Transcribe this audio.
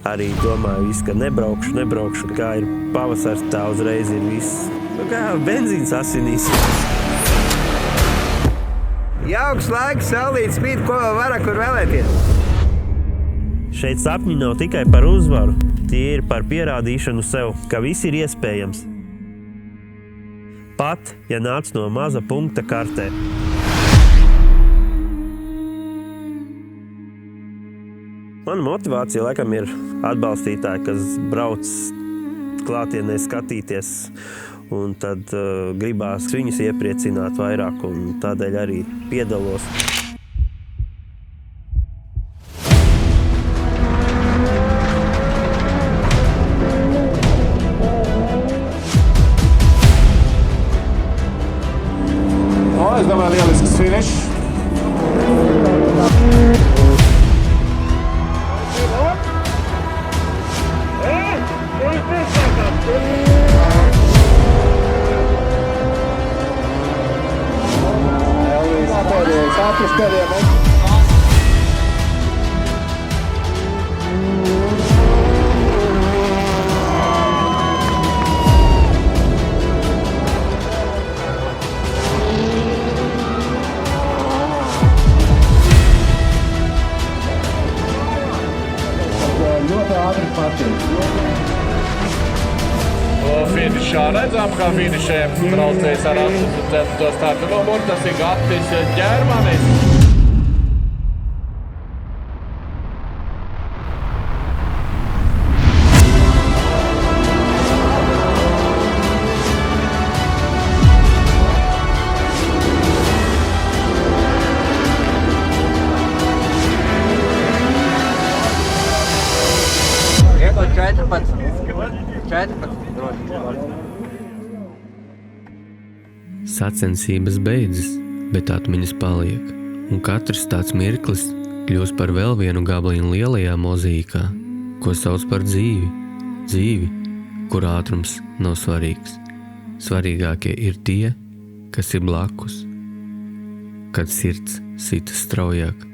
Arī domāju, ka nebraukšu, kā ir pavasars, tā uzreiz ir viss. Kā benzīns asinīs. Jauks laiks, saulīt spīd, ko vairāk kur vēlēties. Šeit sapņi nav tikai par uzvaru, tie ir par pierādīšanu sev, ka viss ir iespējams. Pat, ja nāc no maza punkta kartē. Mana motivācija laikam ir atbalstītāji, kas brauc klātienē skatīties, un tad gribās viņus iepriecināt vairāk, un tādēļ arī piedalos. Es domāju, lielisks finišs. Ļoti ātri patīk. Finišā redzam, kā finišē braucējs ar 8. starta numuru. Tas ir Gatis Ģermanis. Iedod 14 droši. Sacensības beidzas, bet atmiņas paliek, un katrs tāds mirklis kļūst par vēl vienu gabaliņu lielajā mozīkā, ko sauc par dzīvi. Dzīvi, kur ātrums nav svarīgs. Svarīgākie ir tie, kas ir blakus, kad sirds sitas straujāk.